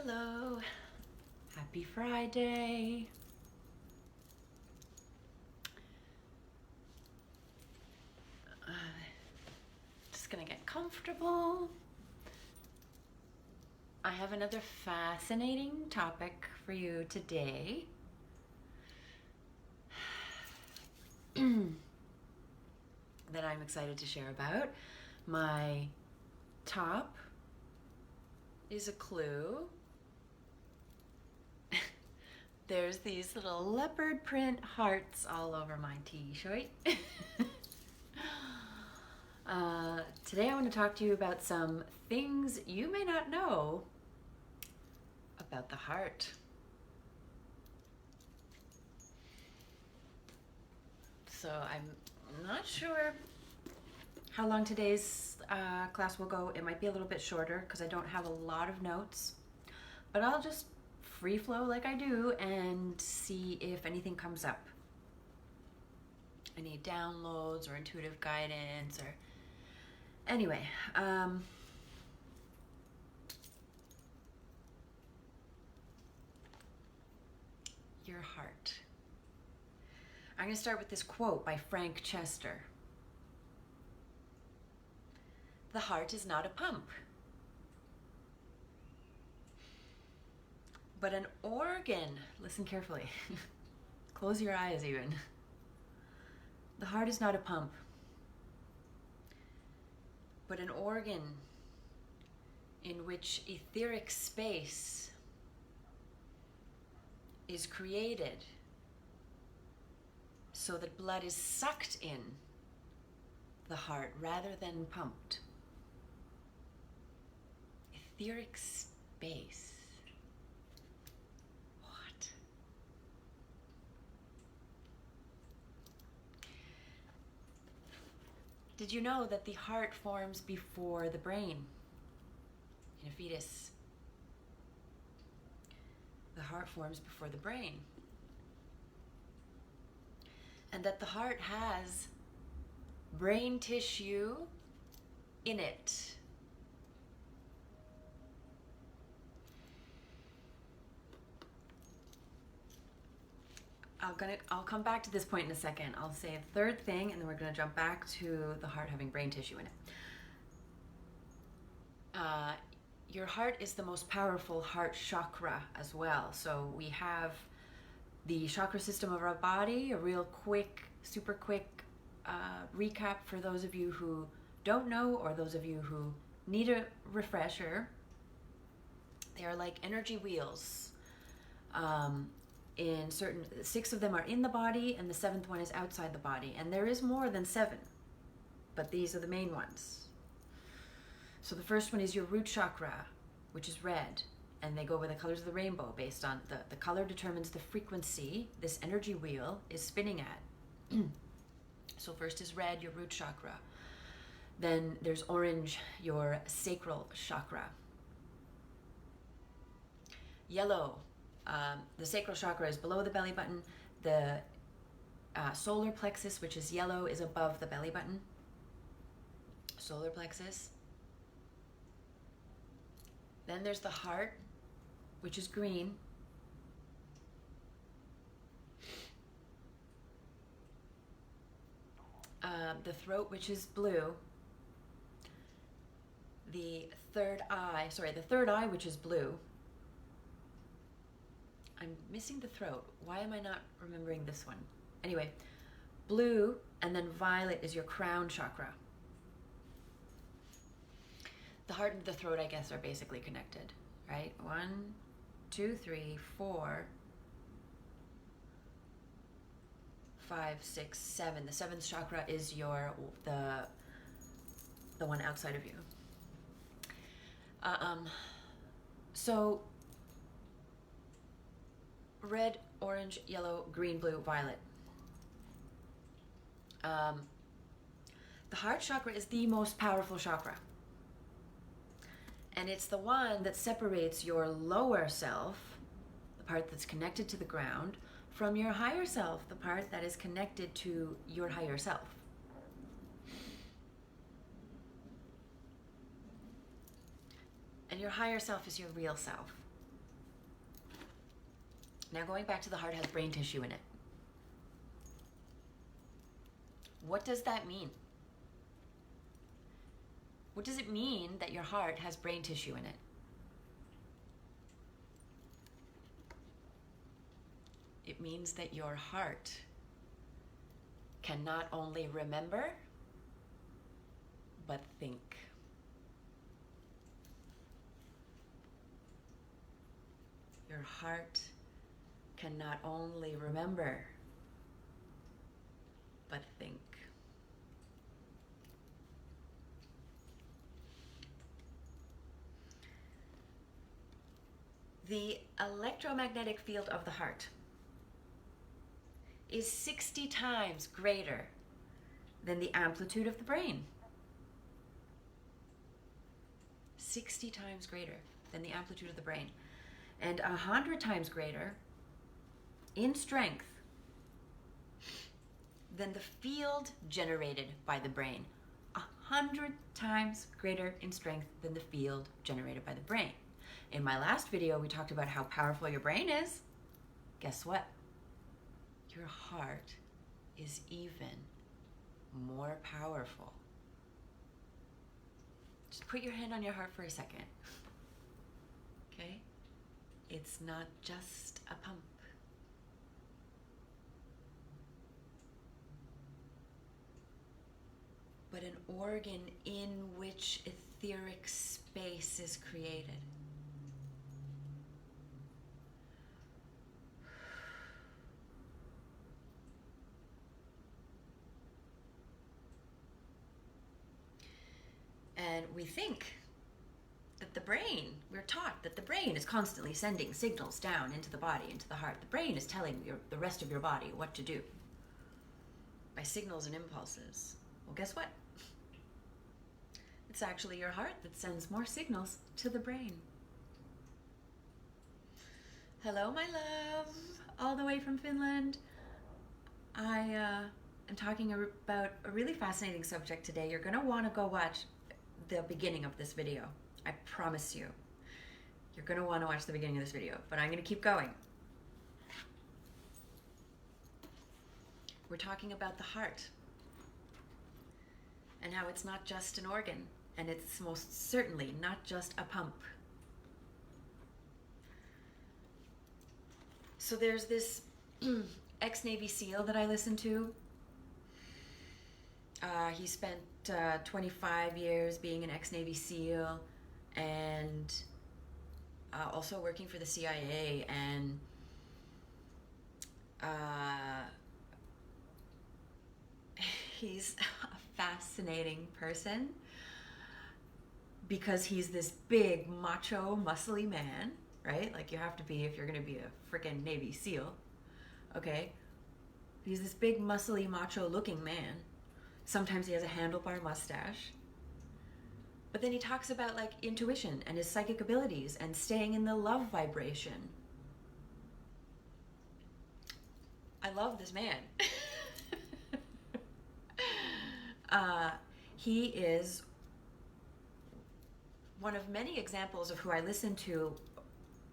Hello, happy Friday. Just gonna get comfortable. I have another fascinating topic for you today. That I'm excited to share about. My top is a clue. There's these little leopard print hearts all over my t-shirt. Today I want to talk to you about some things you may not know about the heart. So I'm not sure how long today's class will go. It might be a little bit shorter because I don't have a lot of notes, but I'll just free flow like I do and see if anything comes up. Any downloads or intuitive guidance or anyway. Your heart. I'm going to start with this quote by Frank Chester. The heart is not a pump, but an organ. Listen carefully. Close your eyes even. The heart is not a pump, but an organ in which etheric space is created so that blood is sucked in the heart rather than pumped. Etheric space. What? Did you know that the heart forms before the brain in a fetus? The heart forms before the brain. And that the heart has brain tissue in it. I'll come back to this point in a second. I'll say a third thing and then we're going to jump back to the heart having brain tissue in it. Your heart is the most powerful heart chakra as well. So we have the chakra system of our body, a real quick, super quick recap for those of you who don't know or those of you who need a refresher. They are like energy wheels. In certain, 6 of them are in the body and the 7th one is outside the body. And there is more than 7, but these are the main ones. So the first one is your root chakra, which is red. And they go with the colors of the rainbow based on the color determines the frequency this energy wheel is spinning at. So first is red, your root chakra. Then there's orange, your sacral chakra. Yellow, the sacral chakra is below the belly button. The solar plexus, which is yellow, is above the belly button. Solar plexus. Then there's the heart, which is green. The throat, which is blue. The third eye, which is blue. I'm missing the throat. Why am I not remembering this one? Anyway, blue and then violet is your crown chakra. The heart and the throat, I guess, are basically connected, right? 1, 2, 3, 4, 5, 6, 7. The 7th chakra is the one outside of you. So red, orange, yellow, green, blue, violet. The heart chakra is the most powerful chakra. And it's the one that separates your lower self, the part that's connected to the ground, from your higher self, the part that is connected to your higher self. And your higher self is your real self. Now going back to the heart has brain tissue in it. What does that mean? What does it mean that your heart has brain tissue in it? It means that your heart can not only remember, but think. Your heart can not only remember, but think. The electromagnetic field of the heart is 60 times greater than the amplitude of the brain. 60 times greater than the amplitude of the brain. And 100 times greater in strength than the field generated by the brain. 100 times greater in strength than the field generated by the brain. In my last video, we talked about how powerful your brain is. Guess what? Your heart is even more powerful. Just put your hand on your heart for a second. Okay? It's not just a pump. But an organ in which etheric space is created. And we think that the brain, we're taught that the brain is constantly sending signals down into the body, into the heart. The brain is telling the rest of your body what to do by signals and impulses. Well, guess what? It's actually your heart that sends more signals to the brain. Hello, my love, all the way from Finland. I am talking about a really fascinating subject today. You're going to want to go watch the beginning of this video. I promise you. You're going to want to watch the beginning of this video, but I'm going to keep going. We're talking about the heart and how it's not just an organ, and it's most certainly not just a pump. So there's this ex-Navy SEAL that I listen to. He spent 25 years being an ex-Navy SEAL and also working for the CIA, and he's a fascinating person because he's this big, macho, muscly man, right? Like you have to be if you're going to be a freaking Navy SEAL, okay? He's this big, muscly, macho-looking man. Sometimes he has a handlebar mustache. But then he talks about like intuition and his psychic abilities and staying in the love vibration. I love this man. He is one of many examples of who I listen to,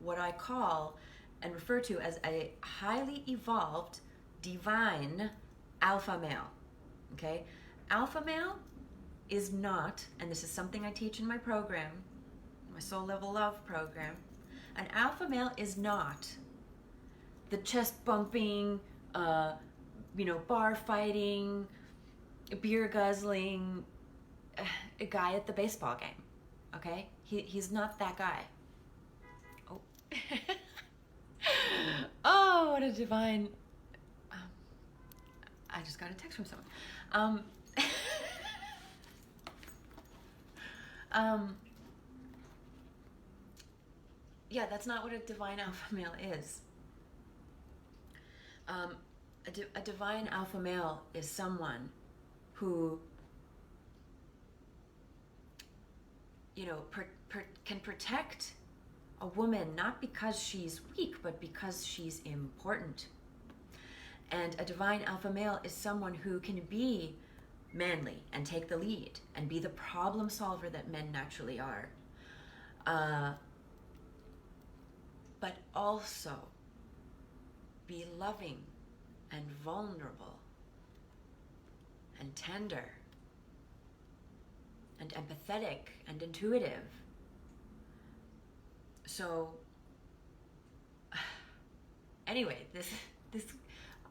what I call and refer to as a highly evolved, divine alpha male. Okay? Alpha male is not, and this is something I teach in my program, my Soul Level Love program, an alpha male is not the chest bumping, bar fighting, beer guzzling a guy at the baseball game. Okay? He's not that guy. Oh. Oh, what a divine... I just got a text from someone. Yeah, that's not what a divine alpha male is. A divine alpha male is someone who, can protect a woman not because she's weak, but because she's important. And a divine alpha male is someone who can be manly and take the lead and be the problem solver that men naturally are. But also be loving and vulnerable and tender and empathetic and intuitive. So anyway, this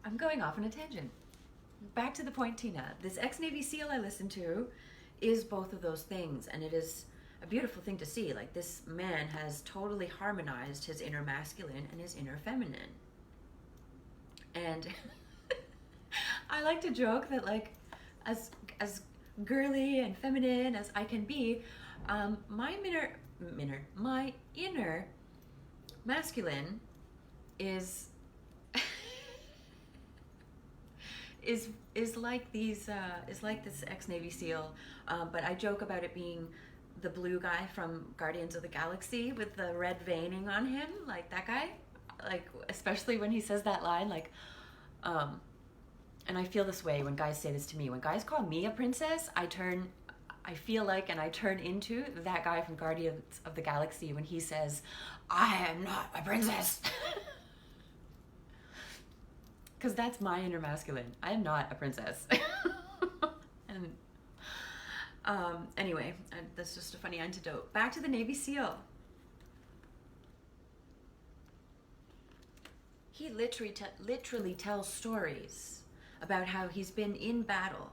I'm going off on a tangent. Back to the point, Tiina. This ex-Navy SEAL I listened to is both of those things, and it is a beautiful thing to see. Like, this man has totally harmonized his inner masculine and his inner feminine. And I like to joke that, like, as girly and feminine as I can be, my inner masculine is is like these is like this ex-Navy SEAL, but I joke about it being the blue guy from Guardians of the Galaxy with the red veining on him, like that guy, like especially when he says that line, like, and I feel this way when guys say this to me. When guys call me a princess, I feel like, and I turn into that guy from Guardians of the Galaxy when he says, "I am not a princess." Because that's my inner masculine. I am not a princess. And anyway, that's just a funny antidote. Back to the Navy SEAL. He literally tells stories about how he's been in battle.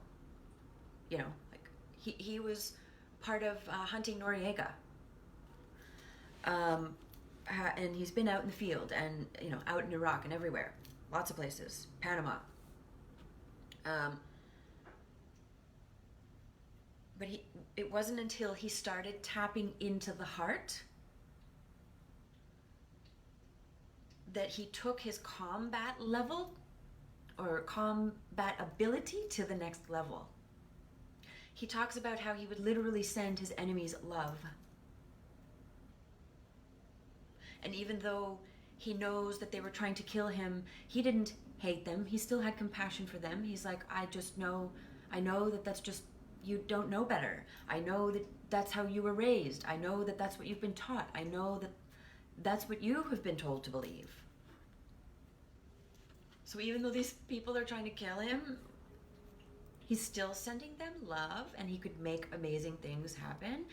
You know, like he was part of hunting Noriega. And he's been out in the field and, you know, out in Iraq and everywhere. Lots of places. Panama. But it wasn't until he started tapping into the heart that he took his combat level or combat ability to the next level. He talks about how he would literally send his enemies love. And even though he knows that they were trying to kill him, he didn't hate them. He still had compassion for them. He's like, I know that that's just, you don't know better. I know that that's how you were raised. I know that that's what you've been taught. I know that that's what you have been told to believe. So even though these people are trying to kill him, he's still sending them love, and he could make amazing things happen.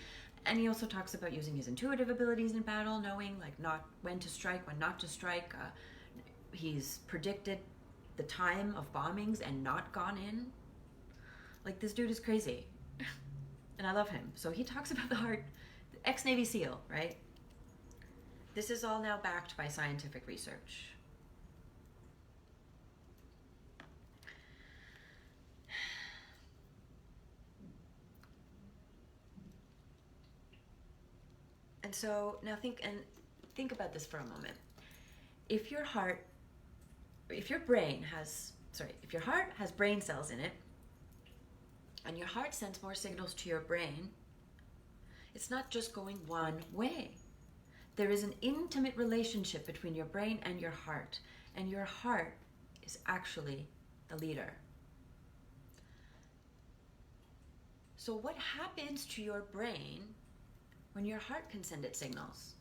And he also talks about using his intuitive abilities in battle, knowing like not when to strike, when not to strike. He's predicted the time of bombings and not gone in. Like, this dude is crazy. And I love him. So he talks about the heart, ex-Navy SEAL, right? This is all now backed by scientific research. And so now think about this for a moment. If your heart has brain cells in it, and your heart sends more signals to your brain, it's not just going one way. There is an intimate relationship between your brain and your heart is actually the leader. So what happens to your brain when your heart can send it signals?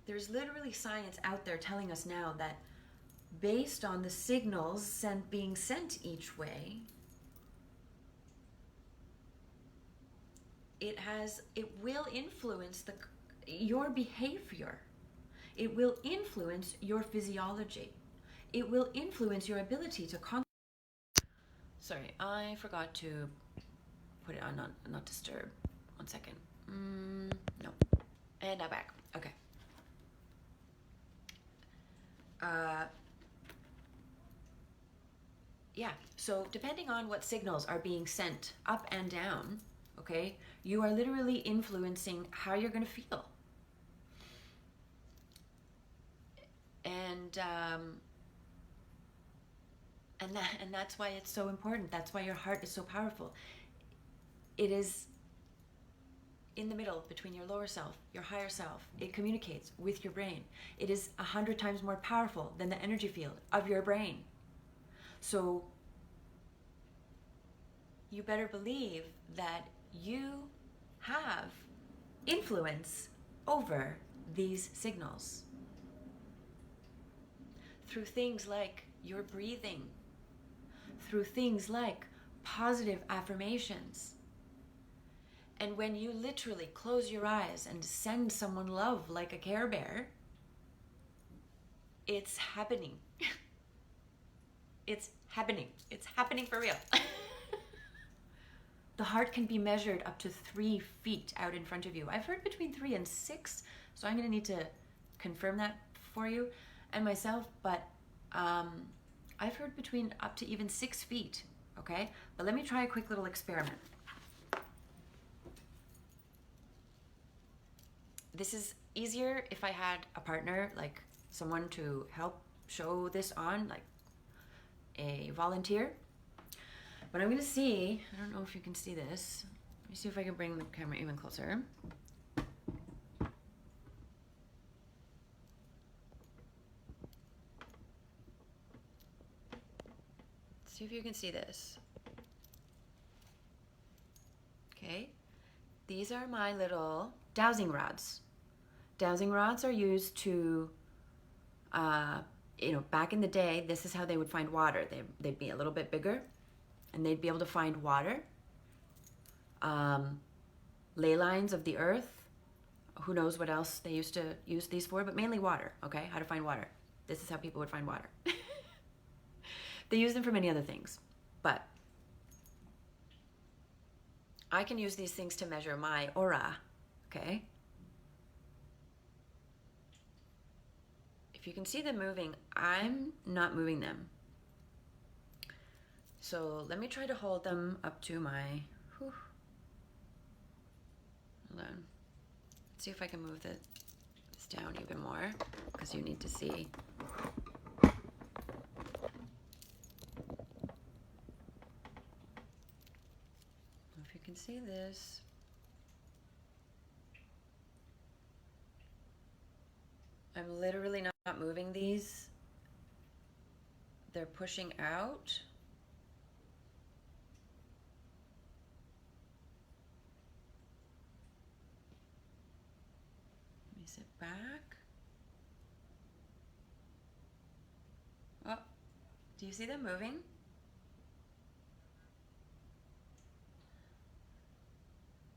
There's literally science out there telling us now that based on the signals being sent each way, it will influence your behavior. It will influence your physiology. It will influence your ability to Sorry, I forgot to put it on not disturb. 1 second. No. And now back. Okay. Yeah, so depending on what signals are being sent up and down, okay, you are literally influencing how you're going to feel. And that's why it's so important. That's why your heart is so powerful. It is in the middle between your lower self, your higher self. It communicates with your brain. It is 100 times more powerful than the energy field of your brain. So you better believe that you have influence over these signals. through things like your breathing, through things like positive affirmations. And when you literally close your eyes and send someone love like a Care Bear, it's happening. It's happening. It's happening for real. The heart can be measured up to 3 feet out in front of you. I've heard between 3 and 6, so I'm going to need to confirm that for you and myself, but I've heard between up to even 6 feet, okay? But let me try a quick little experiment. This is easier if I had a partner, like someone to help show this on, like a volunteer. But I'm going to see, I don't know if you can see this. Let me see if I can bring the camera even closer. See if you can see this. Okay. These are my little dowsing rods. Dowsing rods are used to, back in the day, this is how they would find water. They'd be a little bit bigger, and they'd be able to find water, ley lines of the earth. Who knows what else they used to use these for, but mainly water, okay? How to find water. This is how people would find water. They use them for many other things, but I can use these things to measure my aura, okay? If you can see them moving, I'm not moving them. So let me try to hold them up to my, hold on. Let's see if I can move this down even more, because you need to see. If you can see this. I'm literally not moving these. They're pushing out. Let me sit back. Oh, do you see them moving?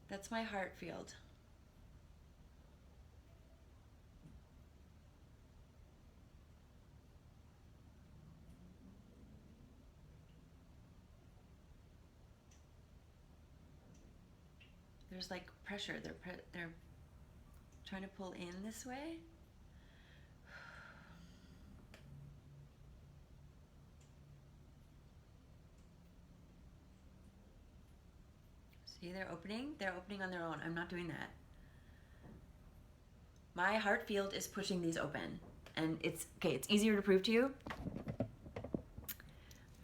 That's my heart field. There's like pressure. They're trying to pull in this way. See, they're opening. They're opening on their own. I'm not doing that. My heart field is pushing these open, and it's okay. It's easier to prove to you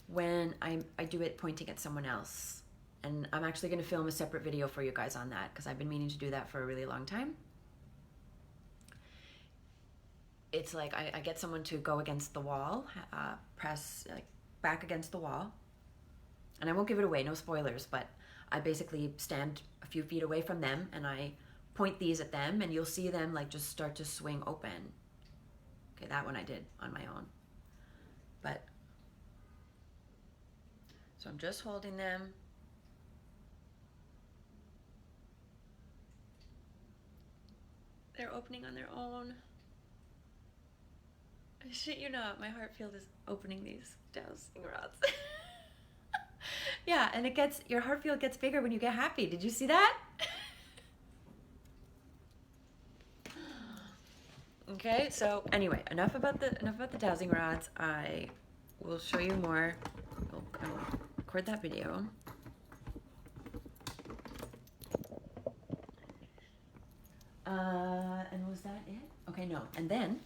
when I do it pointing at someone else. And I'm actually going to film a separate video for you guys on that, because I've been meaning to do that for a really long time. It's like I get someone to go against the wall, press like back against the wall. And I won't give it away, no spoilers, but I basically stand a few feet away from them and I point these at them, and you'll see them like just start to swing open. Okay, that one I did on my own. But, so I'm just holding them. They're opening on their own. I shit you not, my heart field is opening these dowsing rods. Yeah, and your heart field gets bigger when you get happy. Did you see that? Okay, so anyway, enough about the dowsing rods. I will show you more. I will record that video. And was that it? Okay, no. And then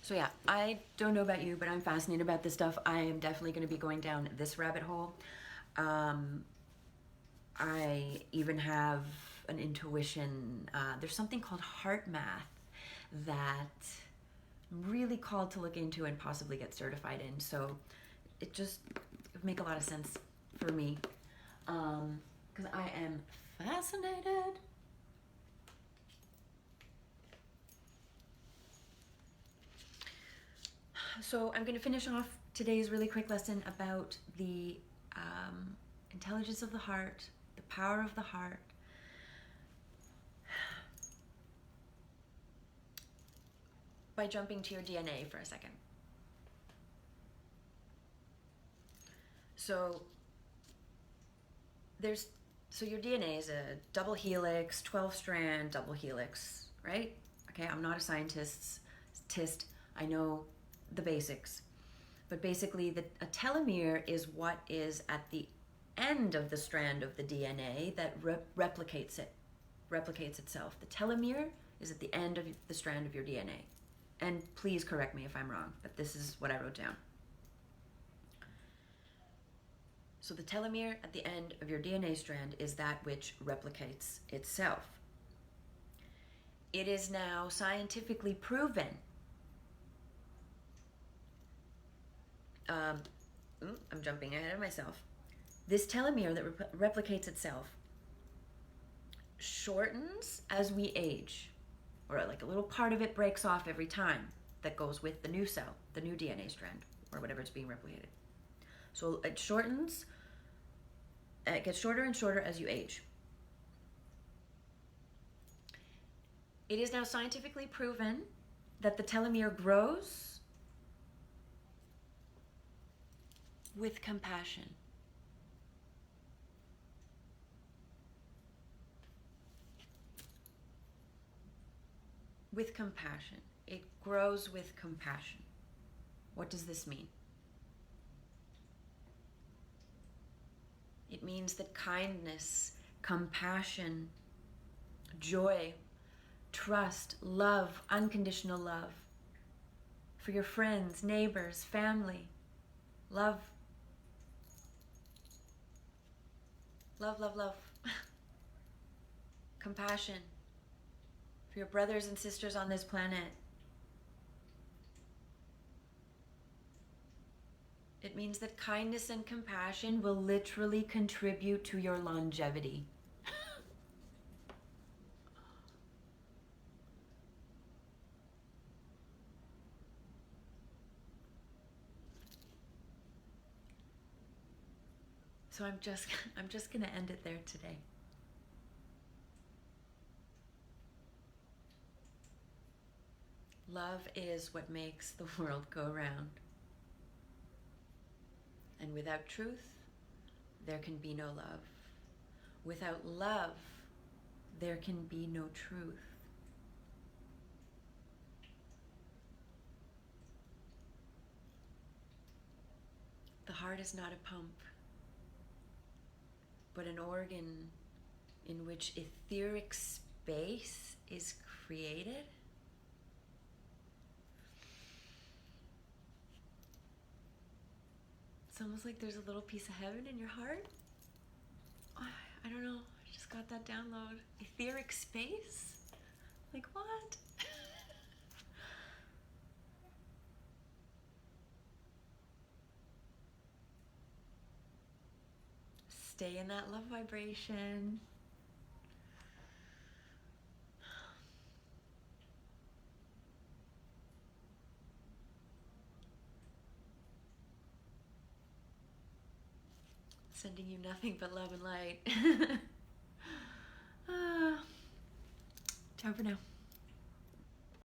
so yeah, I don't know about you, but I'm fascinated about this stuff. I am definitely going to be going down this rabbit hole. I even have an intuition. There's something called heart math that I'm really called to look into and possibly get certified in. So it would make a lot of sense for me, because I am fascinated. So I'm going to finish off today's really quick lesson about the intelligence of the heart, the power of the heart. By jumping to your DNA for a second. So your DNA is a double helix, 12-strand double helix, right? Okay, I'm not a scientist. I know the basics. But basically, a telomere is what is at the end of the strand of the DNA that replicates itself. The telomere is at the end of the strand of your DNA. And please correct me if I'm wrong, but this is what I wrote down. So the telomere at the end of your DNA strand is that which replicates itself. It is now scientifically proven. I'm jumping ahead of myself. This telomere that replicates itself shortens as we age, or like a little part of it breaks off every time that goes with the new cell, the new DNA strand, or whatever it's being replicated. So it shortens, it gets shorter and shorter as you age. It is now scientifically proven that the telomere grows with compassion. With compassion. It grows with compassion. What does this mean? It means that kindness, compassion, joy, trust, love, unconditional love for your friends, neighbors, family, love, compassion for your brothers and sisters on this planet. It means that kindness and compassion will literally contribute to your longevity. So I'm just going to end it there today. Love is what makes the world go round. And without truth, there can be no love. Without love, there can be no truth. The heart is not a pump, but an organ in which etheric space is created. It's almost like there's a little piece of heaven in your heart. I don't know, I just got that download. Etheric space? Like what? Stay in that love vibration. Sending you nothing but love and light. Ciao for now.